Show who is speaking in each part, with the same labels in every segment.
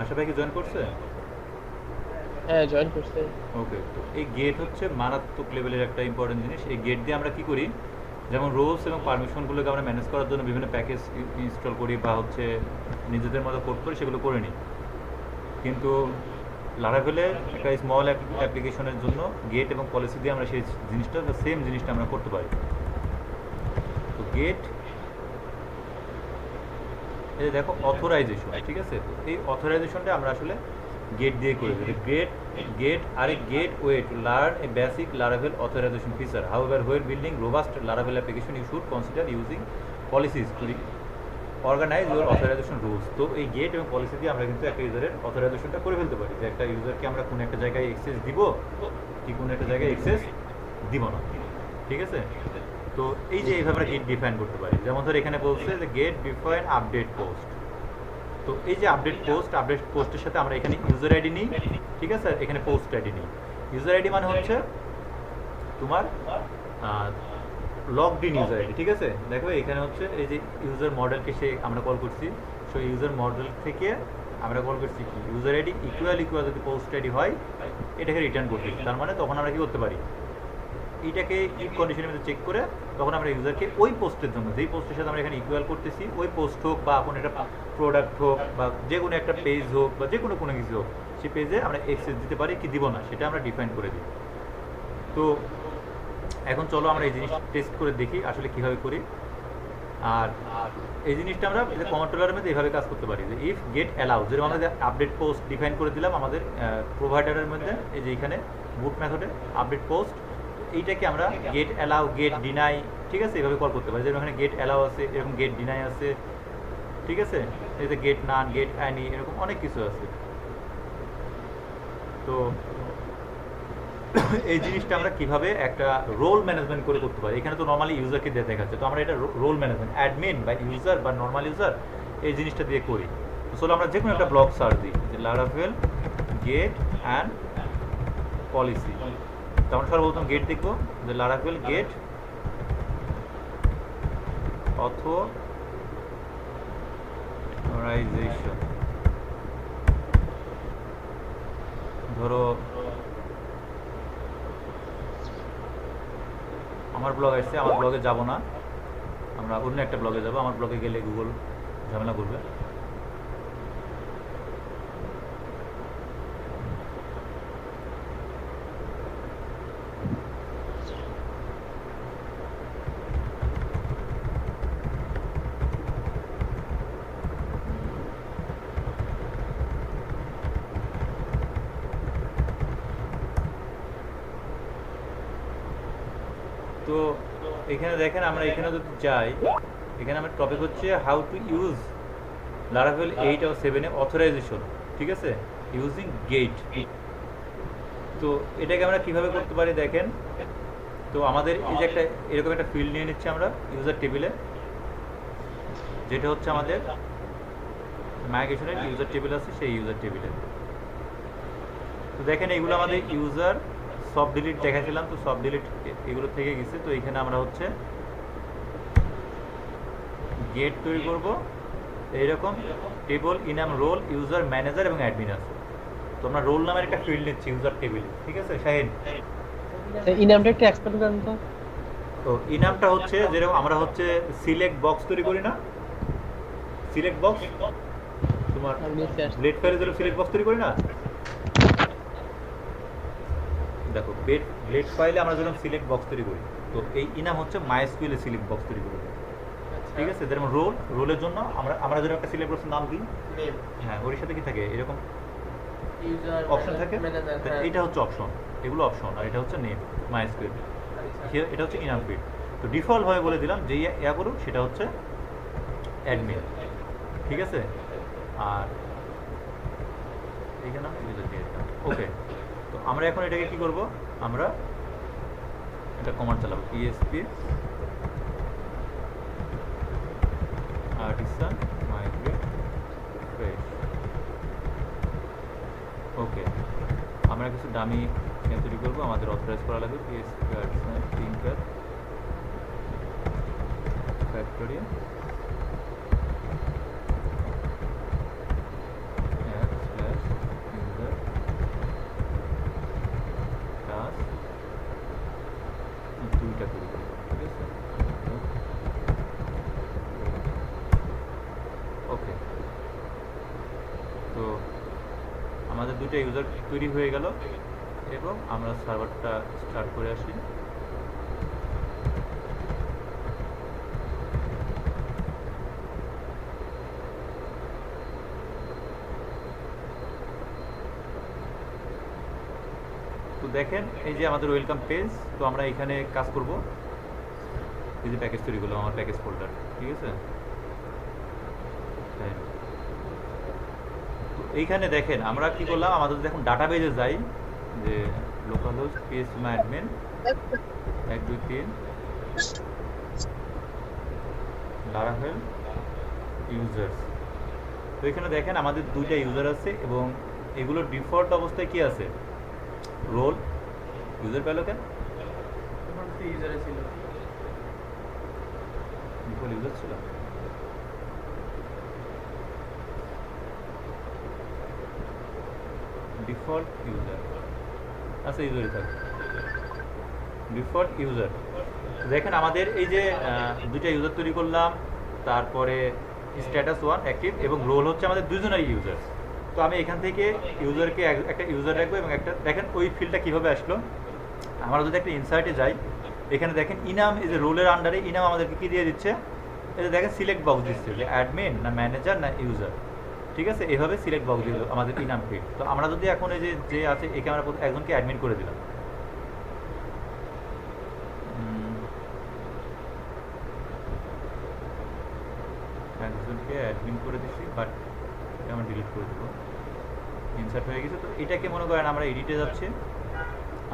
Speaker 1: আশা ভাই কি জয়েন করছে?
Speaker 2: হ্যাঁ, জয়েন করছে।
Speaker 1: ওকে, তো এই গেট হচ্ছে মারাত্মক লেভেলের একটা ইম্পর্টেন্ট জিনিস। এই গেট দিয়ে আমরা কি করি, যেমন রোলস এবং পারমিশনগুলোকে আমরা ম্যানেজ করার জন্য বিভিন্ন প্যাকেজ ইনস্টল করি বা হচ্ছে নিজেদের মতো কোড করি, সেগুলো করে নিই। কিন্তু লারাভেলের একটা স্মল অ্যাপ্লিকেশনের জন্য গেট এবং পলিসি দিয়ে আমরা সেই জিনিসটা, সেম জিনিসটা আমরা করতে পারি। তো গেট, এই যে দেখো অথরাইজেশন, ঠিক আছে? তো এই অথরাইজেশনটা আমরা আসলে গেট দিয়ে করে দিই। Gate gate are a gateway to learn a basic Laravel authorization feature, however where building robust Laravel application you should consider using policies to organize your authorization rules. তো এই gate এবং policy দিয়ে আমরা কিন্তু একটা ইউজারের অথরাইজেশনটা করে ফেলতে পারি, যে একটা ইউজারকে আমরা কোনো একটা জায়গায় এক্সেস দিব কি কোনো একটা জায়গায় এক্সেস দিব না, ঠিক আছে? তো এই যে এইভাবে আমরা গেট ডিফাইন করতে পারি। যেমন ধর এখানে বলছে যে গেট ডিফাইন আপডেট পোস্ট। তো এই যে আপডেট পোস্টের সাথে আমরা এখানে ইউজার আইডি নিই, ঠিক আছে? আর এখানে পোস্ট আইডি নিই। ইউজার আইডি মানে হচ্ছে তোমার লগড ইন ইউজার আইডি, ঠিক আছে? দেখো এখানে হচ্ছে এই যে ইউজার মডেলকে সে আমরা কল করছি, সো ইউজার মডেল থেকে আমরা কল করছি কি ইউজার আইডি ইকুয়াল যদি পোস্ট আইডি হয় এটাকে রিটার্ন করতেছি। তার মানে তখন আমরা কি করতে পারি, এইটাকে ইফ কন্ডিশনের মধ্যে চেক করে তখন আমরা ইউজারকে ওই পোস্টের জন্য, যেই পোস্টের সাথে আমরা এখানে ইকুয়াল করতেছি, ওই পোস্ট হোক বা কোনো একটা প্রোডাক্ট হোক বা যে কোনো একটা পেজ হোক বা যে কোনো কোনো কিছু হোক, সেই পেজে আমরা এক্সেস দিতে পারি কি দিব না সেটা আমরা ডিফাইন করে দিই। তো এখন চলো আমরা এই জিনিসটা টেস্ট করে দেখি আসলে কীভাবে করি। আর এই জিনিসটা আমরা কন্ট্রোলারের মধ্যে এইভাবে কাজ করতে পারি যে ইফ গেট অ্যালাউ, যেরকম আমরা আপডেট পোস্ট ডিফাইন করে দিলাম আমাদের প্রোভাইডারের মধ্যে, এই যে এখানে বুট মেথডে আপডেট পোস্ট, এইটাকে আমরা গেট অ্যালাউ গেট ডিনাই, ঠিক আছে, এইভাবে কল করতে পারি। যেরকম এখানে গেট অ্যালাউ আছে, এরকম গেট ডিনাই আছে, ঠিক আছে? এই যে গেট নান, গেট অ্যানি, এরকম অনেক কিছু আছে। তো এই জিনিসটা আমরা কিভাবে একটা রোল ম্যানেজমেন্ট করে করতে পারি। এখানে তো নর্মালি ইউজারকে দিয়ে দেখাচ্ছে, তো আমরা এটা রোল ম্যানেজমেন্ট অ্যাডমিন বা ইউজার বা নর্মাল ইউজার এই জিনিসটা দিয়ে করি। তো চলো আমরা যে কোনো একটা ব্লগ সার্চ দিই যে লারাভেল গেট অ্যান্ড পলিসি। তো আমরা সর্বপ্রথম গেট দেখবো যে লারাভেল গেট অথরাইজেশন। ধরো আমার ব্লগ আসছে, আমার ব্লগে যাব না, আমরা অন্য একটা ব্লগে যাব। আমার ব্লগে গেলে গুগল ঝামেলা করবে। তো এখানে দেখেন আমরা এখানে যদি যাই, এখানে আমার টপিক হচ্ছে হাউ টু ইউজ লারাভেল 8 আর 7 এ অথরাইজেশন, ঠিক আছে, ইউজিং গেট। তো এটাকে আমরা কিভাবে করতে পারি দেখেন। তো আমাদের এই যে একটা এরকম একটা ফিল্ড নিয়ে নিচ্ছি আমরা ইউজার টেবিলে, যেটা হচ্ছে আমাদের মাইগ্রেশনের ইউজার টেবিল আছে, সেই ইউজার টেবিলে। তো দেখেন এইগুলো আমাদের ইউজার সব ডিলিট দেখাছিলাম, তো সব ডিলিট এগুলো থেকে গেছে। তো এখানে আমরা হচ্ছে গেট তৈরি করব, এইরকম টেবল ইনাম রোল ইউজার ম্যানেজার এবং অ্যাডমিন আছে। তো আমরা রোল নামের একটা ফিল্ড নিচ্ছি ইউজার টেবিলে, ঠিক আছে শাহিন?
Speaker 2: এই নামটা একটু এক্সপ্লেন করেন তো।
Speaker 1: তো ইনামটা হচ্ছে যেরকম আমরা হচ্ছে সিলেক্ট বক্স তৈরি করি না, সিলেক্ট বক্স তোমার
Speaker 2: আমি নিচে আসছি।
Speaker 1: ব্লেড ফাইলে যেরকম সিলেক্ট বক্স তৈরি করি না, দেখো ব্লেড ফাইলে আমরা যেরকম সিলেক্ট বক্স তৈরি করি, তো এই ইনাম হচ্ছে মাইএসকিউএল এ সিলেক্ট বক্স তৈরি করি, ঠিক আছে? যেরকম রোলের জন্য আমরা আমরা যেরকম একটা সিলেক্ট বক্সের নাম দিই,
Speaker 3: নেম
Speaker 1: হ্যাঁ ওর সাথে কি থাকে এরকম
Speaker 3: ইউজার
Speaker 1: অপশন থাকে,
Speaker 3: ম্যানেজার।
Speaker 1: তো
Speaker 3: হ্যাঁ,
Speaker 1: এইটা হচ্ছে অপশন, এগুলো অপশন, আর এটা হচ্ছে নেম মাইএসকিউএল।
Speaker 3: আচ্ছা।
Speaker 1: এটা হচ্ছে ইনাম ফিল্ড। তো ডিফল্ট ভাবে বলে দিলাম যে ইয়া করুক সেটা হচ্ছে অ্যাডমিন, ঠিক আছে? আর এইখানে ওকে। তো আমরা এখন এটাকে কি করব, আমরা এটা কমান্ড চালাবো পিএসপি আর্টিসান মাইগ্রেট ফ্রেশ। ওকে, আমরা কিছু ডামি তৈরি করবো, আমাদের অথরাইজ করা লাগবে পিএসপি আর্টিসান থিঙ্কার ফ্যাক্টরি আমাদের দুটো ইউজার তৈরি হয়ে গেল এবং আমরা সার্ভারটা স্টার্ট করে আসি। তো দেখেন এই যে আমাদের ওয়েলকাম পেজ। তো আমরা এখানে কাজ করব, এই যে প্যাকেজ তৈরি করলাম, আমার প্যাকেজ ফোল্ডার, ঠিক আছে। হ্যাঁ, তো এইখানে দেখেন আমরা কি করলাম, আমাদের দেখুন ডাটাবেজে যাই, যে লোকাল হোস্ট পিএসএমআই অ্যাডমিন 1 2 3 লারাভেল ইউজার্স। তো এখানে দেখেন আমাদের দুইটা ইউজার আছে এবং এগুলোর ডিফল্ট অবস্থায় কি আছে, রোল। ইউজার পেলো কেন,
Speaker 3: তখন তো ইউজারে ছিল।
Speaker 1: ডিফল্ট ইউজার ছিল। ডিফল্ট ইউজার, আচ্ছা ইউজারই থাকে। ডিফল্ট ইউজার, দেখেন আমাদের এই যে দুইটা ইউজার তৈরি করলাম, তারপরে স্ট্যাটাস 1 অ্যাক্টিভ এবং রোল হচ্ছে আমাদের দুজনেরই ইউজার। তো আমি এখান থেকে ইউজারকে একটা ইউজার রাখবো এবং একটা, দেখেন ওই ফিল্ডটা কীভাবে আসলো। আমরা যদি একটা ইনসার্টে যাই, এখানে দেখেন ইনাম, এই যে রোলের আন্ডারে ইনাম আমাদেরকে কী দিয়ে দিচ্ছে, এই যে দেখেন সিলেক্ট বক্স দিচ্ছে যে অ্যাডমিন না ম্যানেজার না ইউজার, ঠিক আছে। এইভাবে সিলেক্ট বক্স দিল আমাদের ইনাম ফিল্ড। তো আমরা যদি এখন এই যে আছে একে আমরা একজনকে অ্যাডমিন করে দিলাম, একজনকে অ্যাডমিন করে দিচ্ছি, বাট এটা আমরা ডিলিট করে দেবো, ইনসার্ট হয়ে গেছে। তো এটাকে মনে করেন আমরা এডিটে যাচ্ছি,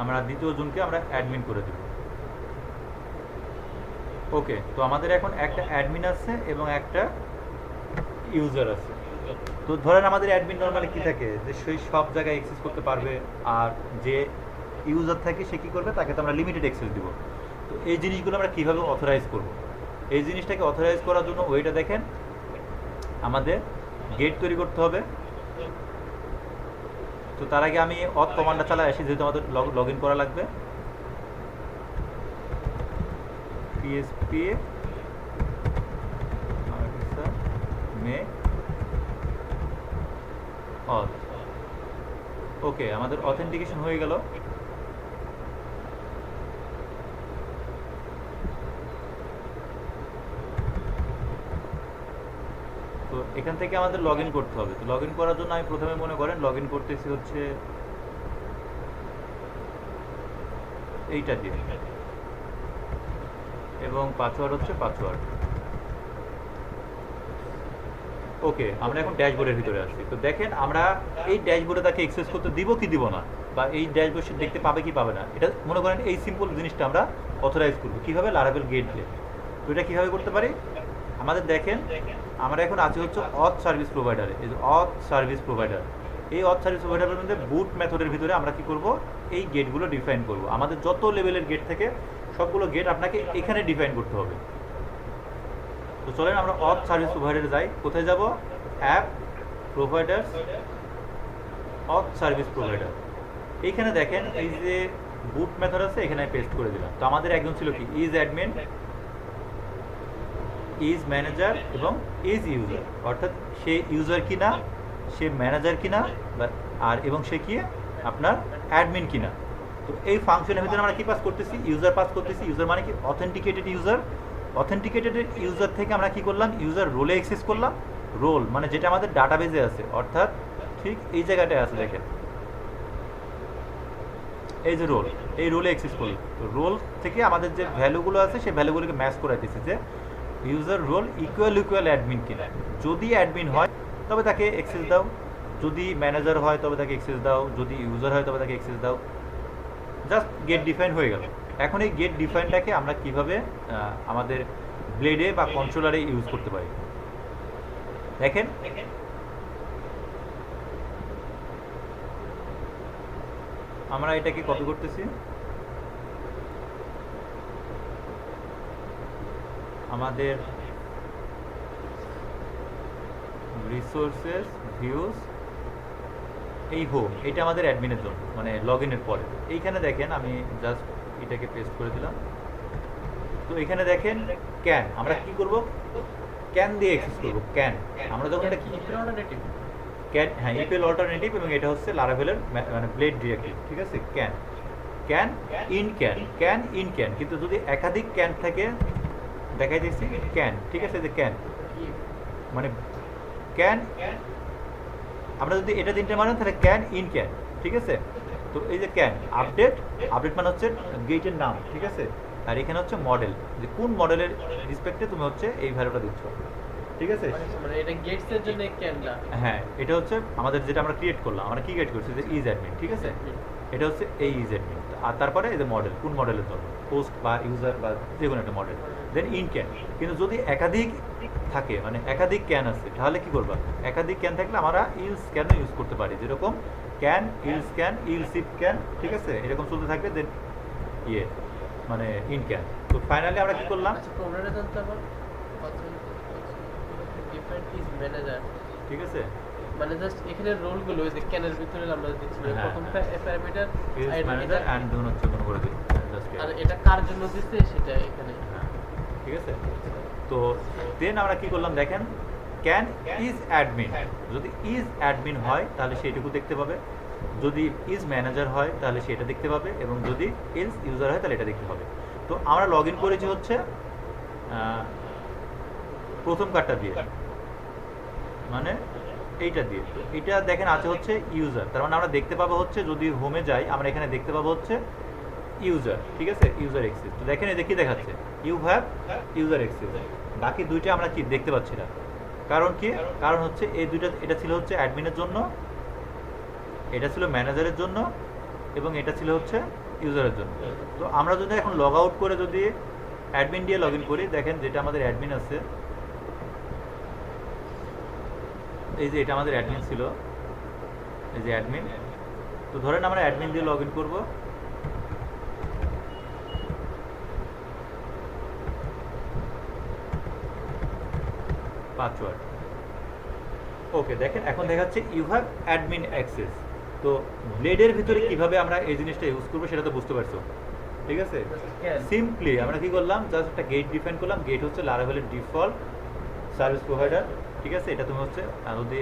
Speaker 1: আমরা দ্বিতীয় জনকে আমরা অ্যাডমিন করে দেব। ওকে, তো আমাদের এখন একটা অ্যাডমিন আছে এবং একটা ইউজার আছে। তো ধরেন আমাদের অ্যাডমিন নর্মালি কী থাকে, যে সেই সব জায়গায় অ্যাক্সেস করতে পারবে, আর যে ইউজার থাকে সে কী করবে, তাকে তো আমরা লিমিটেড অ্যাক্সেস দিব। তো এই জিনিসগুলো আমরা কীভাবে অথরাইজ করব, এই জিনিসটাকে অথরাইজ করার জন্য ওইটা দেখেন আমাদের গেট তৈরি করতে হবে। তো তার আগে আমি অথ কমান্ডটা চালাই আসি, যেহেতু আমাদের লগ ইন করা লাগবে। পিএসপি মে অথ, ওকে, আমাদের অথেন্টিকেশন হয়ে গেল। তো এখান থেকে আমাদের লগ ইন করতে হবে। তো লগ ইন করার জন্য আমি প্রথমে মনে করেন লগ ইন করতেছি হচ্ছে এইটা দিয়ে, এবং পাসওয়ার্ড হচ্ছে পাসওয়ার্ড। ওকে, আমরা এখন ড্যাশবোর্ডের ভিতরে আসছি। তো দেখেন আমরা এই ড্যাশবোর্ডে তাকে অ্যাক্সেস করতে দিব কি দিব না, বা এই ড্যাশবোর্ড দেখতে পাবে কি পাবে না, এটা মনে করেন এই সিম্পল জিনিসটা আমরা অথরাইজ করবো কীভাবে, লারাভেল গেট দিয়ে। তো এটা কীভাবে করতে পারি, আমাদের দেখেন আমরা এখন আছি হচ্ছে অথ সার্ভিস প্রোভাইডারে। এই যে অথ সার্ভিস প্রোভাইডার, এই অথ সার্ভিস প্রোভাইডারের মধ্যে বুট মেথডের ভিতরে আমরা কি করব, এই গেটগুলো ডিফাইন করব। আমাদের যত লেভেলের গেট থেকে সবগুলো গেট আপনাকে এখানে ডিফাইন করতে হবে। তো চলেন আমরা অথ সার্ভিস প্রোভাইডারে যাই। কোথায় যাব, অ্যাপ প্রোভাইডার্স, অথ সার্ভিস প্রোভাইডার। এইখানে দেখেন এই যে বুট মেথড আছে, এখানে পেস্ট করে দিলাম। তো আমাদের একজন ছিল কি, ইজ অ্যাডমিন, ইজ ম্যানেজার এবং ইজ ইউজার, অর্থাৎ সে ইউজার কিনা, সে ম্যানেজার কিনা, আর এবং সে কি আপনার অ্যাডমিন কিনা। তো এই ফাংশনের ভিতরে আমরা কি পাস করতেছি, ইউজার পাস করতেছি। ইউজার মানে কি, অথেন্টিকেটেড ইউজার। অথেন্টিকেটেড ইউজার থেকে আমরা কি করলাম, ইউজার রোলে অ্যাক্সেস করলাম। রোল মানে যেটা আমাদের ডাটাবেজে আছে, অর্থাৎ ঠিক এই জায়গাটায় আছে, দেখেন এই যে রোল, এই রোলে অ্যাক্সেস করলাম। তো রোল থেকে আমাদের যে ভ্যালুগুলো আছে সেই ভ্যালুগুলোকে ম্যাচ করাইতেছি যে ইউজার রোল ইকুয়াল অ্যাডমিন কিনা। যদি অ্যাডমিন হয় তবে তাকে অ্যাক্সেস দাও, যদি ম্যানেজার হয় তবে তাকে অ্যাক্সেস দাও, যদি ইউজার হয় তবে তাকে অ্যাক্সেস দাও। জাস্ট গেট ডিফাইন হয়ে গেল। এখন এই গেট ডিফাইনটাকে আমরা কিভাবে আমাদের ব্লেডে বা কন্ট্রোলারে ইউজ করতে পারি, দেখেন আমরা এটাকে কপি করতেছি, আমাদের রিসোর্সেস ভিউজ, এই হোম, এটা আমাদের অ্যাডমিনের জন্য, মানে লগ ইনের পরে। এইখানে দেখেন আমি জাস্ট এটাকে পেস্ট করে দিলাম। তো এখানে দেখেন ক্যান, আমরা কি করব, ক্যান দিয়ে অ্যাক্সেস করব। ক্যান আমরা যখন এটা কি ক্যান, হ্যাঁ ইপিএল অল্টারনেটিভ, এবং এটা হচ্ছে লারাভেলের মানে ব্লেড ডিরেক্টিভ, ঠিক আছে। Can can in can, can in can, কিন্তু যদি একাধিক ক্যান থাকে, দেখাই দিচ্ছি ক্যান, ঠিক আছে, যে ক্যান মানে ক্যান, আমরা যদি এটা তিনটে মানেন তাহলে ক্যান ইন ক্যান, ঠিক আছে। তো এই যে ক্যান আপডেট, আপডেট মানে হচ্ছে গেটের নাম, ঠিক আছে। আর এখানে হচ্ছে মডেল, যে কোন মডেলের রেসপেক্টে তুমি হচ্ছে এই ভ্যালুটা দিচ্ছ, ঠিক আছে।
Speaker 2: মানে এটা গেটস এর জন্য ক্যানটা।
Speaker 1: হ্যাঁ, এটা হচ্ছে আমাদের যেটা আমরা ক্রিয়েট করলাম, আমরা কি ক্রিয়েট করছি, যে ইজ অ্যাডমিন, ঠিক আছে। এটা হচ্ছে এই ইজ অ্যাডমিন, আর তারপরে এই যে মডেল, কোন মডেলের জন্য, পোস্ট বা ইউজার বা যে কোনো একটা মডেল, দেন ইন ক্যান। কিন্তু যদি একাধিক থাকে, মানে একাধিক ক্যান আছে, তাহলে কি করবা, একাধিক ক্যান থাকলে আমরা ইলস ক্যানও ইউজ করতে পারি, যেরকম can else can else if can, ঠিক আছে, এরকম চলতে থাকবে, দেন ইয়ে মানে ইন ক্যান। তো ফাইনালি আমরা কি করলাম,
Speaker 2: আচ্ছা প্রবলেমটা জানতে আবার ডিফারেন্ট ইজ ম্যানেজার,
Speaker 1: ঠিক আছে।
Speaker 2: মানে জাস্ট এখানে রোলগুলো ওই যে ক্যানের ভিতরে আমরা দিচ্ছিলাম
Speaker 1: হ্যাঁ,
Speaker 2: প্রথম
Speaker 1: হ্যাঁ।
Speaker 2: প্যারামিটার,
Speaker 1: ইজ ম্যানেজার অ্যান্ড ধরুন হচ্ছে কোনো করে দিই জাস্ট,
Speaker 2: আর এটা কার জন্য দিচ্ছে সেটা এখানে।
Speaker 1: ঠিক আছে। তো দেন আমরা কি করলাম দেখেন, ক্যান ইজ অ্যাডমিন, যদি ইজ অ্যাডমিন হয় তাহলে সেইটুকু দেখতে পাবে, যদি ইজ ম্যানেজার হয় তাহলে সেটা দেখতে পাবে, এবং যদি ইজ ইউজার হয় তাহলে এটা দেখতে পাবে। তো আমরা লগ ইন করেছি হচ্ছে প্রথম কার্ডটা দিয়ে, মানে এইটা দিয়ে। তো এটা দেখেন আছে হচ্ছে ইউজার, তার মানে আমরা দেখতে পাবো হচ্ছে, যদি হোমে যাই আমরা এখানে দেখতে পাবো হচ্ছে ইউজার, ঠিক আছে, ইউজার অ্যাক্সেস। তো দেখেন এটা কি দেখাচ্ছে, ইউ হ্যাভ ইউজার অ্যাক্সেস। বাকি দুইটা আমরা কি দেখতে পাচ্ছি না, কারণ কি, কারণ হচ্ছে এই দুইটা, এটা ছিল হচ্ছে অ্যাডমিনের জন্য, এটা ছিল ম্যানেজারের জন্য, এবং এটা ছিল হচ্ছে ইউজারের জন্য। তো আমরা যদি এখন লগ আউট করে যদি অ্যাডমিন দিয়ে লগ ইন করি, দেখেন যেটা আমাদের অ্যাডমিন আছে, এই যে এটা আমাদের অ্যাডমিন ছিল, এই যে অ্যাডমিন। তো ধরেন আমরা অ্যাডমিন দিয়ে লগ ইন করবো, পাসওয়ার্ড, ওকে। দেখেন এখন দেখাচ্ছে ইউ হ্যাভ অ্যাডমিন অ্যাক্সেস। তো ব্লেডের ভিতরে কিভাবে আমরা এই জিনিসটা ইউজ করবো সেটা তো বুঝতে পারছো, ঠিক আছে। সিম্পলি আমরা কি করলাম, জাস্ট একটা গেট ডিফাইন করলাম। গেট হচ্ছে লারাভেলের ডিফল্ট সার্ভিস প্রোভাইডার, ঠিক আছে। এটা তুমি হচ্ছে যদি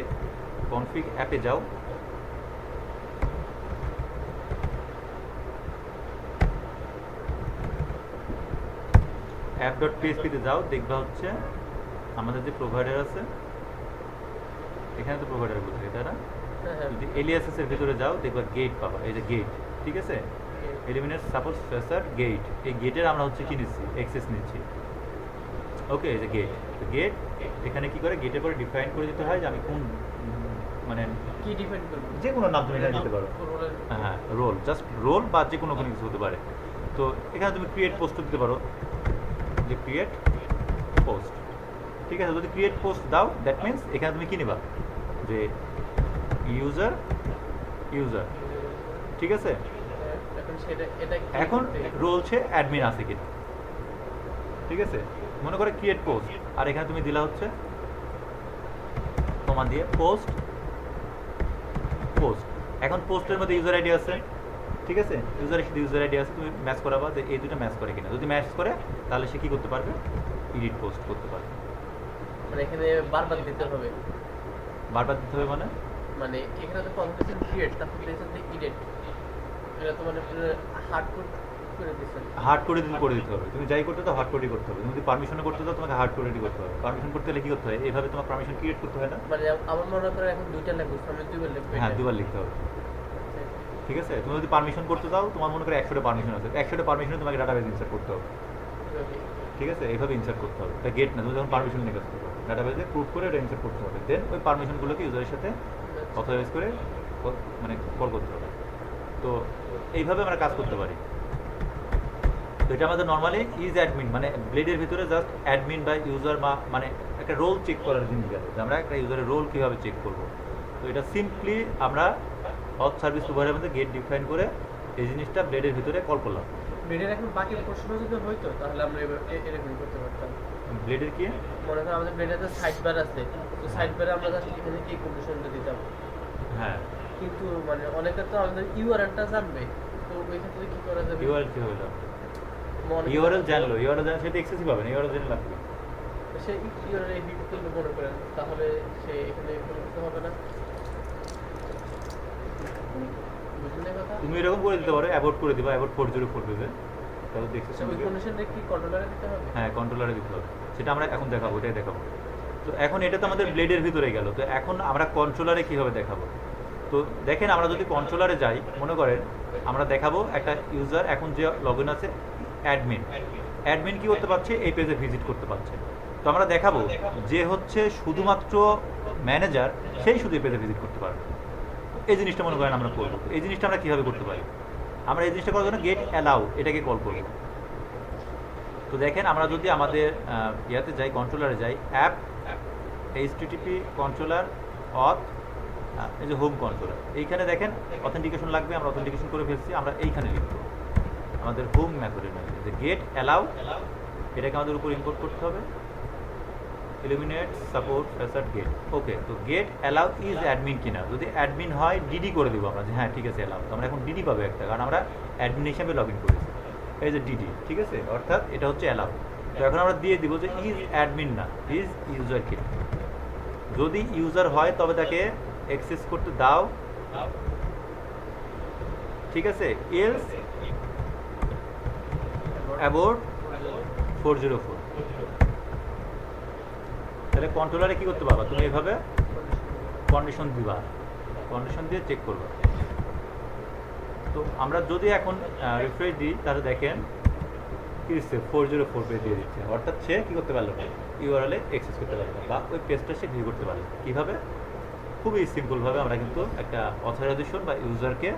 Speaker 1: কনফিগ অ্যাপে যাও, app.php-তে যাও, দেখবা হচ্ছে আমাদের যে প্রোভাইডার আছে, এখানে তো প্রোভাইডার বলতে তাই না, যদি এলিয়াসেস এর ভিতরে যাও দেখবা গেট পাবা, এই যে গেট, ঠিক আছে, এলিমিনেট সাপোজ ফেসার গেট। এই গেটের আমরা হচ্ছে কি নিচ্ছি, অ্যাক্সেস নিচ্ছি, ওকে। এই যে গেট, গেট এখানে কি করে, গেটের পরে ডিফাইন করে দিতে হয় যে আমি কোন, মানে
Speaker 2: কি ডিফাইন করব,
Speaker 1: যে কোনো নাম তুমি এখানে দিতে পারো, হ্যাঁ রোল, জাস্ট রোল বা যে কোনো কিছু হতে পারে। তো এখানে তুমি ক্রিয়েট পোস্ট দিতে পারো, যে ক্রিয়েট পোস্ট, ঠিক আছে। যদি ক্রিয়েট পোস্ট দাও, দ্যাট মিনস এখানে তুমি কি নিবা, যে ইউজার ইউজার, ঠিক আছে।
Speaker 2: এখন সেটা এটা
Speaker 1: এখন রোলছে অ্যাডমিন আছে কিনা, ঠিক আছে। মনে করে ক্রিয়েট পোস্ট, আর এখানে তুমি দিলা হচ্ছে কমান্ড দিয়ে পোস্ট পোস্ট। এখন পোস্টের মধ্যে ইউজার আইডি আছে, ঠিক আছে, ইউজারের সাথে ইউজার আইডি আছে, তুমি ম্যাচ করাবা যে এই দুটো ম্যাচ করে কিনা। যদি ম্যাচ করে তাহলে সে কি করতে পারবে, এডিট পোস্ট করতে পারবে।
Speaker 2: মানে এখানে বারবার দিতে হবে,
Speaker 1: বারবার দিতে হবে মানে,
Speaker 2: মানে এখানে তো কনফিগারেশন ক্রিয়েট, তারপর দিয়েছেন যে এডিট, এটা তো মানে হার্ড কোড করে দিয়েছেন।
Speaker 1: হার্ড কোডে করে দিতে হবে, তুমি যাই করতে দাও হার্ড কোডই করতে হবে। তুমি যদি পারমিশনে করতে দাও তোমাকে হার্ড কোডেই করতে হবে। পারমিশন করতে হলে কি করতে হয়, এইভাবে তোমার পারমিশন ক্রিয়েট করতে হয় না,
Speaker 2: মানে আমার মনে করেন এখন দুইটা লাগবে, আমি দুইবার লিখবো।
Speaker 1: হ্যাঁ দুবার লিখতে হবে, ঠিক আছে। তুমি যদি পারমিশন করতে দাও, তোমার মনে করে 100টা পারমিশন আছে, 100টা পারমিশনে তোমাকে ডাটাবেজ ইনসার্ট করতে হবে, ঠিক আছে। এইভাবে ইনসার্ট করতে হবে, এটা গেট না, তুমি যখন পারমিশন নিয়ে কাজ করবে ডাটাবেজে প্রুভ করে এটা ইনসার্ট করতে হবে, দেন ওই পারমিশনগুলোকে ইউজারের সাথে অথরাইজ করে মানে কল করতে হবে। তো এইভাবে আমরা কাজ করতে পারি। তো এটা আমাদের নর্মালি ইজ অ্যাডমিন, মানে ব্লেডের ভিতরে জাস্ট অ্যাডমিন বা ইউজার বা মানে একটা রোল চেক করার জিনিস গেল, যে আমরা একটা ইউজারের রোল কীভাবে চেক করব। তো এটা সিম্পলি আমরা অথ সার্ভিস প্রোভাইডারের মধ্যে গেট ডিফাইন করে এই জিনিসটা ব্লেডের ভিতরে কল করলাম।
Speaker 2: ব্লেডের এখন বাকি প্রশ্ন যদি হইতো তাহলে আমরা এরকম করতে পারতাম।
Speaker 1: ব্লেডের কি,
Speaker 2: মনে করেন আমাদের ব্লেডের সাইড বার আছে, তো সাইড বারে আমরা জাস্ট এখানে এই কন্ডিশনটা দিতাম,
Speaker 1: হ্যাঁ
Speaker 2: কিন্তু মানে অনেকে তো আমাদের ইউআরএলটা জানবে, তো ওই ক্ষেত্রে কি করা যাবে?
Speaker 1: ইউআরএল কি হবে, ইউআরএল জানলো, ইউআরএল জানলে সেটা এক্সেসিভ হবে না, ইউআরএল জেনে লাগবে।
Speaker 2: সে ইউআরএল এডিট করলে মনে করেন, তাহলে সে এখানে করতে হবে না।
Speaker 1: তুমি এরকম করে দিতে পারো, অ্যাভয়েড করে দিবা, অ্যাভয়েড 404 দেবে, তাহলে দেখছি
Speaker 2: আচ্ছা, ওই কন্ডিশনটা কি কন্ট্রোলারে দিতে হবে?
Speaker 1: হ্যাঁ কন্ট্রোলারে দিতে হবে, সেটা আমরা এখন দেখাবো, ওটাই দেখাবো। তো এখন এটা তো আমাদের ব্লেডের ভিতরে গেল, তো এখন আমরা কন্ট্রোলারে কীভাবে দেখাবো? তো দেখেন আমরা যদি কন্ট্রোলারে যাই, মনে করেন আমরা দেখাবো একটা ইউজার এখন যে লগ ইন আছে অ্যাডমিন, অ্যাডমিন কী করতে পারছে, এই পেজে ভিজিট করতে পারছে। তো আমরা দেখাবো যে হচ্ছে শুধুমাত্র ম্যানেজার, সেই শুধু এই পেজে ভিজিট করতে পারবে। এই জিনিসটা মনে করেন আমরা করবো, এই জিনিসটা আমরা কীভাবে করতে পারি? আমরা এই জিনিসটা করার জন্য গেট অ্যালাউ এটাকে কল করবো। তো দেখেন আমরা যদি আমাদের ইয়াতে যাই, কন্ট্রোলারে যাই, অ্যাপ HTTP কন্ট্রোলার অথ, এই যে হোম কন্ট্রোলার, এইখানে দেখেন অথেন্টিকেশন লাগবে, আমরা অথেন্টিকেশন করে ফেলছি, আমরা এইখানে লিখবো আমাদের হোম মেথডের মধ্যে যে গেট অ্যালাউ, এটাকে আমাদের উপর ইম্পোর্ট করতে হবে, ইলুমিনেট সাপোর্ট ফ্যাসাড গেট। ওকে, তো গেট অ্যালাউ ইজ অ্যাডমিন কিনা, যদি অ্যাডমিন হয় ডিডি করে দিব আমরা, যে হ্যাঁ ঠিক আছে অ্যালাউ, তো আমরা এখন ডিডি পাবো একটা, কারণ আমরা অ্যাডমিন হিসাবে লগ ইন করেছি, এই যে ডিডি, ঠিক আছে, অর্থাৎ এটা হচ্ছে অ্যালাউ। তো এখন আমরা দিয়ে দিব যে ইজ অ্যাডমিন না, ইজ ইউজার কিনা। যদি ইউজার হয় তবে তাকে অ্যাক্সেস করতে দাও, ঠিক আছে, এলস অ্যাবোর্ট 404। তাহলে কন্ট্রোলারে কী করতে পারবা তুমি, এইভাবে কন্ডিশন দিবা, কন্ডিশন দিয়ে চেক করবা। তো আমরা যদি এখন রিফ্রেশ দিই, তাহলে দেখেন কী দিচ্ছে, 404 পেজ দিয়ে দিচ্ছে, অর্থাৎ সে কী করতে পারলো, ইউআরএলে অ্যাক্সেস করতে পারলো বা ওই পেজটা সে ভিউ করতে পারলো। কীভাবে? খুবই সিম্পলভাবে আমরা কিন্তু একটা অথরাইজেশন বা ইউজারকে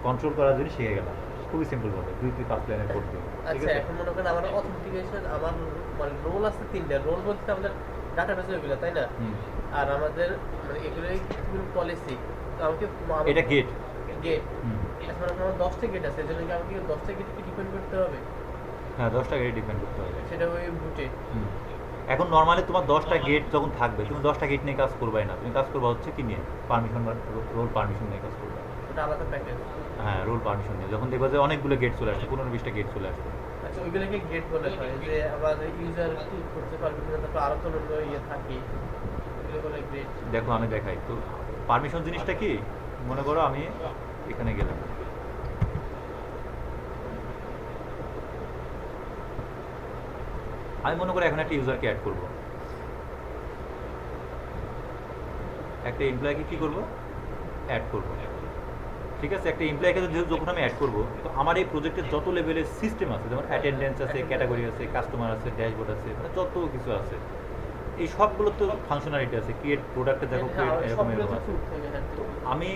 Speaker 1: কন্ট্রোল করার জন্য শিখে গেলাম, খুবই সিম্পলভাবে 2-5 লাইনের কোড দিয়ে। ঠিক
Speaker 2: আচ্ছা,
Speaker 1: আছে,
Speaker 2: এখন মনে করেন আমার অথেন্টিকেশন, আমার মানে রোল আছে 3টা, রোল বলতে আমাদের ডাটাবেসে ওইগুলো, তাই না? আর আমাদের মানে এগুলোই পলিসি, তো আমাকে
Speaker 1: এটা গেট
Speaker 2: গেট, এখন আমার 10টা গেট আছে, এজন্য কি আমাকে 10টা গেটকে ডিপেন্ড করতে হবে?
Speaker 1: হ্যাঁ 10টা গেট ডিপেন্ড করতে হবে,
Speaker 2: সেটা ওই বুটে।
Speaker 1: এখন নর্মালি তোমার 10টা গেট যখন থাকবে, তুমি 10টা গেট নিয়ে কাজ করবাই না, তুমি কাজ করবা হচ্ছে কি নিয়ে, পারমিশন বা রোল পারমিশন নিয়ে কাজ করবে।
Speaker 2: ওটা আলাদা প্যাকেজ।
Speaker 1: হ্যাঁ রোল পারমিশন নিয়ে, যখন দেখবা যে অনেকগুলো গেট চলে আসছে, 15-20টা গেট চলে আসছে,
Speaker 2: আচ্ছা, ওইগুলোকে গেট বলে হয়, যে আমাদের ইউজার ক্লিক করতে পারবে কিনা, তারপর আরো তো অন্য ইয়ে থাকে, ওগুলো বলে গেট।
Speaker 1: দেখো আমি দেখাই তো পারমিশন জিনিসটা কি। মনে করো আমি এখানে গেলাম, আমি মনে করি এখন একটা ইউজারকে অ্যাড করব, একটা এমপ্লয়িকে কী করবো, অ্যাড করব। ঠিক আছে, একটা এমপ্লয়িকে যখন আমি অ্যাড করবো, তো আমার এই প্রজেক্টের যত লেভেলের সিস্টেম আছে, যেমন অ্যাটেন্ডেন্স আছে, ক্যাটাগরি আছে, কাস্টমার আছে, ড্যাশবোর্ড আছে, মানে যত কিছু আছে, এই সবগুলো তো ফাংশনালিটি আছে। ক্রিয়েট প্রোডাক্টে দেখো ক্রিয়েট এরকম এরকম আছে। আমি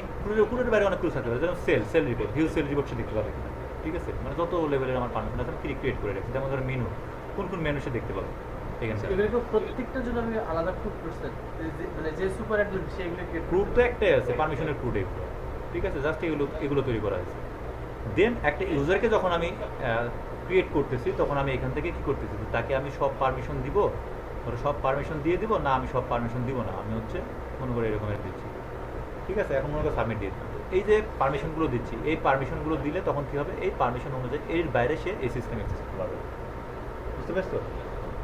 Speaker 1: পুরোটার বাইরে অনেক কিছু থাকতে পারে, যেমন sale report, view sale report সে দেখতে পাবে কিনা, ঠিক আছে, মানে যত লেভেলের আমার পারমিশন আছে আমি ক্রিয়েট করে রেখেছি। যেমন ধরো মেনু, কোন কোন মেনু সে দেখতে পাবে এখানে।
Speaker 2: এগুলো প্রত্যেকটার জন্য আমি আলাদা প্রুফ করছেন, মানে যে সুপার অ্যাডমিন সেগুলো
Speaker 1: প্রুফ তো একটাই আছে, পারমিশনের প্রুফ এগুলো, ঠিক আছে, জাস্ট এগুলো তৈরি করা হয়েছে। দেন একটা ইউজারকে যখন আমি ক্রিয়েট করতেছি, তখন আমি এখান থেকে কি করতেছি, তাকে আমি সব পারমিশন দিব, ধরো সব পারমিশন দিয়ে দিব না, আমি সব পারমিশন দিব না, আমি হচ্ছে মনে করে এরকমের দিচ্ছি, ঠিক আছে। এখন মনে করে সাবমিট দিয়ে দিলাম, এই যে পারমিশনগুলো দিচ্ছি, এই পারমিশনগুলো দিলে তখন কী হবে, এই পারমিশন অনুযায়ী এর বাইরে সে এই সিস্টেম অ্যাক্সেস করতে পারবে, বুঝতে পারছো?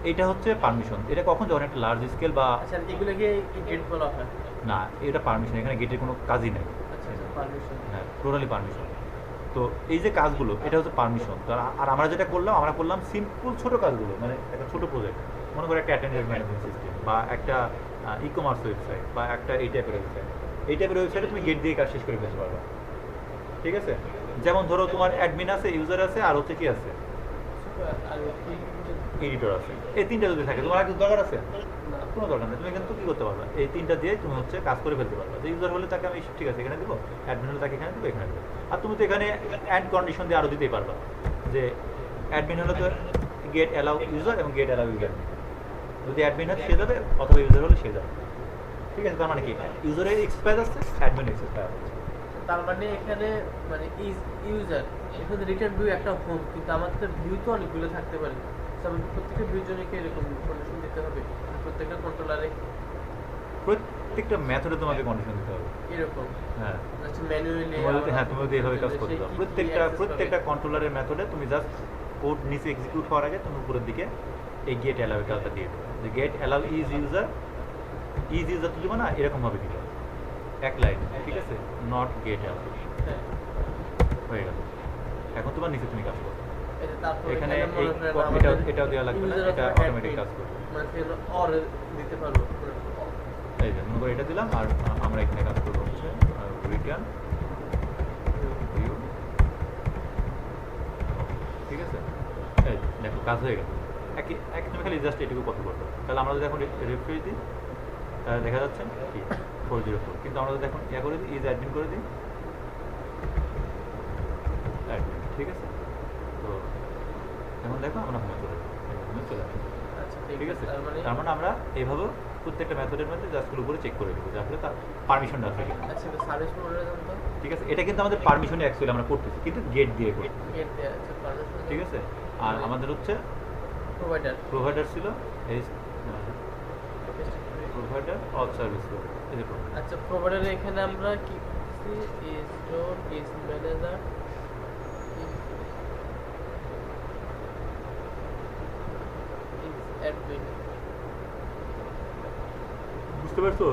Speaker 1: এইটা হচ্ছে পারমিশন। এটা কখন, যখন একটা লার্জ স্কেল বা,
Speaker 2: আচ্ছা, এগুলোকে গেট বলা হয়
Speaker 1: না এটা পারমিশন, এখানে গেটের কোনো কাজই নেই।
Speaker 2: আচ্ছা, পারমিশন,
Speaker 1: হ্যাঁ টোটালি পারমিশন। তো এই যে কাজগুলো, এটা হচ্ছে পারমিশন। তো আর আমরা যেটা করলাম, আমরা করলাম সিম্পল ছোট কাজগুলো, মানে একটা ছোট প্রজেক্ট, মনে করো একটা অ্যাটেন্ডেন্স ম্যানেজমেন্ট সিস্টেম বা একটা ই কমার্স ওয়েবসাইট বা একটা এই টাইপের ওয়েবসাইট, এই টাইপের ওয়েবসাইটে তুমি গেট দিয়ে কাজ শেষ করে ফেলতে পারবে, ঠিক আছে। যেমন ধরো তোমার অ্যাডমিন আছে, ইউজার আছে, আর হচ্ছে কি আছে,
Speaker 2: আর
Speaker 1: এডিটর আছে, এই তিনটা যদি থাকে, তোমার আর কিছু দরকার আছে? কোনো দরকার নেই, তুমি কিন্তু কী করতে পারবে, এই তিনটা দিয়ে তুমি হচ্ছে কাজ করে ফেলতে পারবে। যে ইউজার হলে তাকে আমি ঠিক আছে এখানে দেবো, অ্যাডমিন হলে তাকে এখানে দেবো, এখানে দেবো। আর তুমি তো এখানে অ্যাড কন্ডিশন দিয়ে আরও দিতেই পারবা, যে অ্যাডমিন হলে তো গেট অ্যালাউ ইউজার এবং গেট অ্যালাউ ইউজার, যদি অ্যাডমিন হয় সে যাবে, অথবা ইউজার হলে সে যাবে, ঠিক আছে। তার মানে কি, ইউজারের এক্সপায়ার আছে, অ্যাডমিন এক্সপায়ার আছে।
Speaker 2: তার মানে এখানে মানে ইউজার এখানে রিটার্ন ভিউ একটা হোম, কিন্তু আমাদের তো ভিউ তো অনেকগুলো থাকতে পারে, তবে প্রত্যেকটা ভিউর জন্য কি এরকম কন্ডিশন দিতে হবে, প্রত্যেকটা কন্ট্রোলারে
Speaker 1: প্রত্যেকটা মেথডে তোমাকে কন্ডিশন দিতে হবে
Speaker 2: এরকম।
Speaker 1: হ্যাঁ,
Speaker 2: আচ্ছা, ম্যানুয়ালি
Speaker 1: হ্যাঁ তুমি যদি এইভাবে কাজ করতে পারো, প্রত্যেকটা কন্ট্রোলারের মেথডে তুমি জাস্ট কোড নিচে এক্সিকিউট হওয়ার আগে তুমি উপরের দিকে এই গেট অ্যালাউ কাজটা দিয়ে দেবে, যে গেট অ্যালাউ ইজ ইউজার তো দেবো না, এরকমভাবে দিবে এক লাইন, ঠিক আছে, নট গেট অ্যালাউ। হয়ে গেল। এখন তোমার নিচে তুমি কাজ করো।
Speaker 2: এই যে তারপর
Speaker 1: এখানে
Speaker 2: এখানে মনে
Speaker 1: এই
Speaker 2: করেন আমাদের
Speaker 1: এটাও দেওয়া লাগবে না,
Speaker 2: user
Speaker 1: এটা
Speaker 2: of
Speaker 1: অটোমেটিক
Speaker 2: admin,
Speaker 1: কাজ করবে।
Speaker 2: মানে সেগুলো or দিতে পারবো।
Speaker 1: এই যে মনে করো এটা দিলাম, আর আমরা এখানে কাজ করবো হচ্ছে রিটার্ন ভিউ। ঠিক আছে, এই দেখো কাজ হয়ে গেল। তুমি খালি জাস্ট এটুকু কপি করতে হবে। তাহলে আমরা যদি এখন রিফ্রেশ দিই তাহলে দেখা যাচ্ছে কি 404, কিন্তু আমরা যদি এখন ইয়া করে দিই, ইজ অ্যাডমিন করে দিই, অ্যাডমিন। ঠিক আছে, তো এখন দেখো আমরা হোমে চলে যাবো, হোমে চলে আসবো।
Speaker 2: আচ্ছা
Speaker 1: ঠিক আছে,
Speaker 2: তার
Speaker 1: তার মানে আমরা এইভাবে প্রত্যেকটা মেথডের মধ্যে জাস্টগুলো উপরে চেক করে দেবো, যাতে তার পারমিশনটা আছে কিনা।
Speaker 2: আচ্ছা সার্ভিস প্রোভাইডার জানতো
Speaker 1: ঠিক আছে, এটা কিন্তু আমাদের পারমিশনে অ্যাকচুয়ালি আমরা করতেছি, কিন্তু গেট দিয়ে করি।
Speaker 2: গেট দেয়া আছে পারমিশন।
Speaker 1: ঠিক আছে, আর আমাদের হচ্ছে
Speaker 2: প্রোভাইডার
Speaker 1: প্রোভাইডার ছিল এই প্রোভাইডার অল সার্ভিস, এই যে provider।
Speaker 2: আচ্ছা প্রোভাইডারে এখানে আমরা কি করতেছি is dot is manager is admin.
Speaker 1: বুঝতে পারছো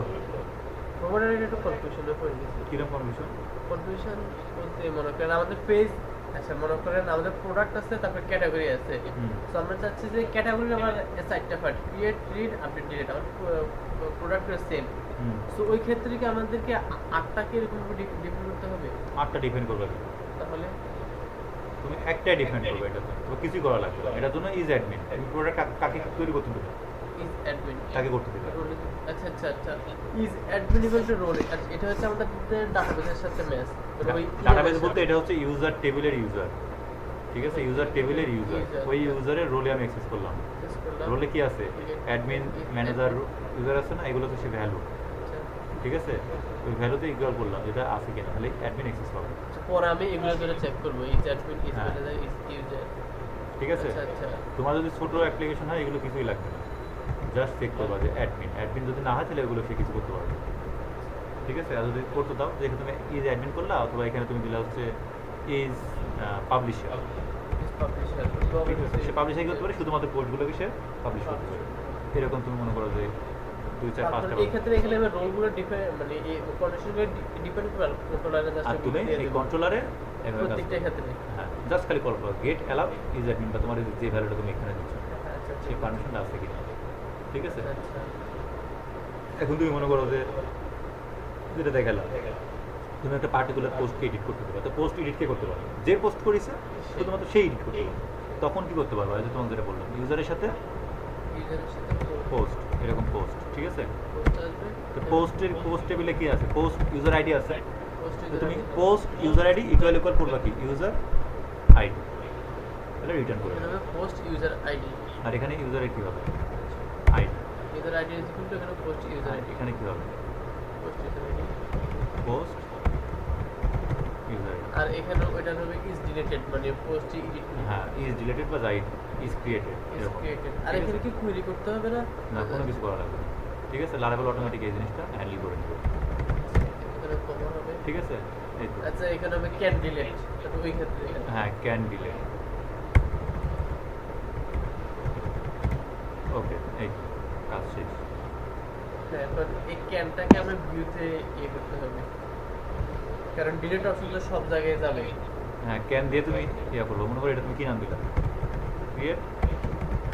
Speaker 2: প্রোভাইডারে একটু কনফিউশনে পড়ে গেছি।
Speaker 1: কিরকম পারমিশন?
Speaker 2: কনফিউশন বলতে মনে করেন আমাদের পেজ, আচ্ছা মনে করেন আমাদের প্রোডাক্ট আছে, তারপর ক্যাটাগরি আছে। তো আমরা চাচ্ছি যে ক্যাটাগরি আমার চারটা part, create, read, update, delete, আমার প্রোডাক্টের সেম। সো ওই ক্ষেত্রে কি আমাদেরকে আটটাকে এরকম ডিপেন্ড করতে হবে?
Speaker 1: 8টা ডিপেন্ড করবে,
Speaker 2: তাহলে
Speaker 1: তুমি একটাই ডিপেন্ড করবে, এটা তো কিছুই করা লাগবে না। এটার জন্য ইজ অ্যাডমিন, তুমি প্রোডাক্ট কাকে তৈরি করতে দেবে,
Speaker 2: ইজ অ্যাডমিন
Speaker 1: তাকে করতে দেবে।
Speaker 2: আচ্ছা আচ্ছা আচ্ছা is admin equal to role. আচ্ছা এটা হচ্ছে আমাদের ডাটাবেসের সাথে ম্যাচ।
Speaker 1: ডাটাবেস বলতে এটা হচ্ছে ইউজার টেবিলের ইউজার। ঠিক আছে, ইউজার টেবিলের ইউজার, ওই ইউজারের রোলে আমি অ্যাক্সেস করলাম। রোলে কি আছে, অ্যাডমিন, ম্যানেজার, ইউজার আছে না, এগুলো তো সে ভ্যালু। ঠিক আছে, ওই ভ্যালুতে ইকুয়াল করলাম যেটা আছে কিনা, তাহলে অ্যাডমিন অ্যাক্সেস পাবে।
Speaker 2: পরে আমি এগুলো ধরে চেক করব, ইজ অ্যাডমিন, ইজ
Speaker 1: হ্যাঁ।
Speaker 2: Manager, is user.
Speaker 1: ঠিক আছে,
Speaker 2: আচ্ছা আচ্ছা
Speaker 1: তোমার যদি ছোট অ্যাপ্লিকেশন হয় এগুলো কিছুই লাগবে না, জাস্ট চেক করবা যে অ্যাডমিন। অ্যাডমিন যদি না হয় তাহলে এগুলো সে কিছু করতে পারবে। ঠিক আছে, আর যদি করতে দাও যেখানে তুমি ইজ অ্যাডমিন করলা, অথবা এখানে তুমি দিলা হচ্ছে ইজ পাবলিশার।
Speaker 2: Is publisher.
Speaker 1: ঠিক আছে, সে পাবলিশার করতে পারে, শুধুমাত্র পোস্টগুলোকে সে পাবলিশ করতে পারে। এরকম তুমি মনে করো যে 2-4-5টা।
Speaker 2: এই ক্ষেত্রে এখানে আমি রোলগুলো ডিপেন্ড মানে এই কন্ডিশনগুলো ডিপেন্ড করে কন্ট্রোলারে জাস্ট
Speaker 1: আর তুমি এই কন্ট্রোলারে
Speaker 2: প্রত্যেকটা ক্ষেত্রে।
Speaker 1: হ্যাঁ, জাস্ট খালি কল করো গেট অ্যালাউ ইজ অ্যাডমিন, বা তোমার যে ভ্যালুটা তুমি এখানে দিচ্ছ
Speaker 2: আচ্ছা
Speaker 1: সেই পারমিশনটা আছে কিনা। ঠিক আছে,
Speaker 2: আচ্ছা
Speaker 1: এখন তুমি মনে করো যে যেটা দেখালাম, তুমি একটা পার্টিকুলার পোস্টকে এডিট করতে পারো। তো পোস্ট এডিট কে করতে পারো, যে পোস্ট করেছে শুধুমাত্র সেই এডিট করতে পারো। তখন কি করতে পারবো, এই যে তোমাকে যেটা বললাম, ইউজারের সাথে
Speaker 2: ইউজারের সাথে
Speaker 1: পোস্ট, এরকম পোস্ট। ঠিক আছে,
Speaker 2: পোস্ট আসবে।
Speaker 1: তো পোস্ট টেবিলে কি আছে, পোস্ট ইউজার আইডি আছে।
Speaker 2: পোস্ট
Speaker 1: তো তুমি পোস্ট ইউজার আইডি ইকুয়াল করবা কি ইউজার আইডি, তাহলে রিটার্ন করে দেবে।
Speaker 2: পোস্ট ইউজার আইডি,
Speaker 1: আর এখানে ইউজারের কি হবে, ID.
Speaker 2: User ID is equal to এখানে পোস্ট ইউজার
Speaker 1: আর
Speaker 2: আইডি,
Speaker 1: এখানে কি হবে,
Speaker 2: post user ID.
Speaker 1: Post user ID.
Speaker 2: আর এখানে ওইটা হবে ইজ ডিলিটেড, মানে পোস্ট এডিট
Speaker 1: হ্যাঁ, ইজ ডিলিটেড বা ইজ ক্রিয়েটেড,
Speaker 2: ইজ
Speaker 1: এরকম।
Speaker 2: ক্রিয়েটেড। আর
Speaker 1: ঠিক
Speaker 2: এখানে
Speaker 1: আছে?
Speaker 2: কি কুইরি করতে হবে না?
Speaker 1: না, কোনো কিছু করা লাগবে না। ঠিক আছে, লারাবেল অটোমেটিক এই জিনিসটা হ্যান্ডেল করে নেবে।
Speaker 2: এখানে কমন হবে।
Speaker 1: ঠিক আছে, এই তো।
Speaker 2: আচ্ছা এখানে হবে ক্যান ডিলিট, তো ওই ক্ষেত্রে
Speaker 1: হ্যাঁ, ক্যান ডিলেট। ওকে, এই তো, কাজ শেষ।
Speaker 2: হ্যাঁ, এবার এই ক্যানটাকে আমরা ভিউতে ইয়ে করতে হবে, কারণ ডিলিট অপশনটা সব জায়গায় যাবে।
Speaker 1: হ্যাঁ, ক্যান দিয়ে তুমি ইয়া করবো। মনে করো এটা তুমি কি নাম দিলা, ক্রিয়েট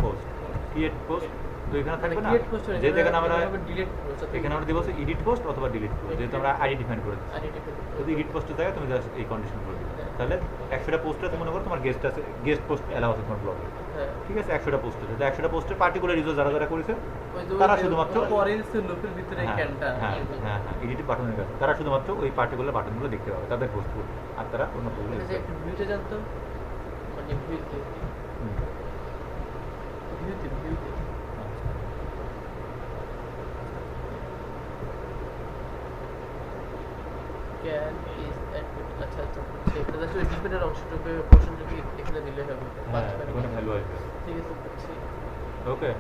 Speaker 1: পোস্ট। ক্রিয়েট পোস্ট তো এখানে থাকবে না,
Speaker 2: ক্রিয়েট পোস্ট
Speaker 1: যে যেখানে আমরা
Speaker 2: ডিলিট পোস্ট,
Speaker 1: এখানে আমরা দিব এডিট পোস্ট অথবা ডিলিট পোস্ট, যেহেতু আমরা আইডি ডিফাইন করে দিচ্ছি। যদি এডিট পোস্টের জায়গায় তুমি জাস্ট এই কন্ডিশন করে দিবে, তাহলে 100টা পোস্টে তুমি মনে করো তোমার গেস্ট আছে, গেস্ট পোস্ট অ্যালাউ আছে তোমার ব্লগে।
Speaker 2: হ্যাঁ
Speaker 1: ঠিক আছে, 100টা পোস্ট আছে, তো 100টা পোস্টের পার্টিকুলার ইউজার যারা যারা করেছে
Speaker 2: ওই যে
Speaker 1: তারা শুধুমাত্র
Speaker 2: পরের লুপের ভিতরে
Speaker 1: হ্যাঁ
Speaker 2: ক্যানটা।
Speaker 1: হ্যাঁ হ্যাঁ হ্যাঁ এডিট বাটনের কাছে তারা শুধুমাত্র ওই পার্টিকুলার বাটনগুলো দেখতে পাবে, তাদের পোস্টগুলো, আর তারা অন্য পোস্টগুলো
Speaker 2: এটা যে
Speaker 1: দেখতে
Speaker 2: একটু ভিউতে জানতো, মানে ভিউতে
Speaker 1: হুম।
Speaker 2: ভিউতে ভিউতে ক্যান ইজ অ্যাডমিট। আচ্ছা আচ্ছা, সেটা জাস্ট ওই ডিপেন্ডের অংশটুকু পোর্শনটুকু এখানে দিলে হবে।
Speaker 1: হ্যাঁ, এখানে ভ্যালু আসবে।
Speaker 2: ঠিক আছে বুঝছি।
Speaker 1: ওকে,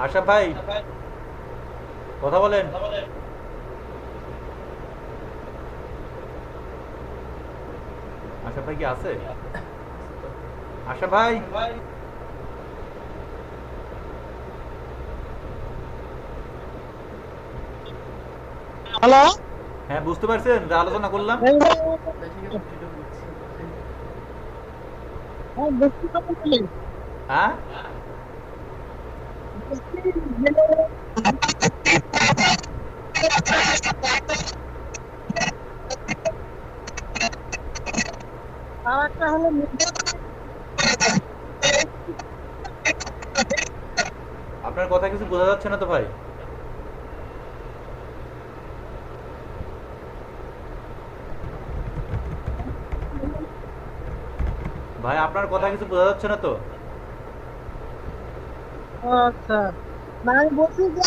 Speaker 1: আশা ভাই কথা বলেন। আশা ভাই কি আছে? আশা ভাই,
Speaker 4: হ্যালো,
Speaker 1: হ্যাঁ বুঝতে পারছেন যা আলোচনা করলাম?
Speaker 2: না, ঠিক আছে, সেটা বুঝছি।
Speaker 1: হ্যাঁ আপনার কথা কিছু বোঝা যাচ্ছে না তো ভাই। ভাই আপনার কথা কিছু বোঝা যাচ্ছে না তো।
Speaker 4: আচ্ছা না আমি বলছি যে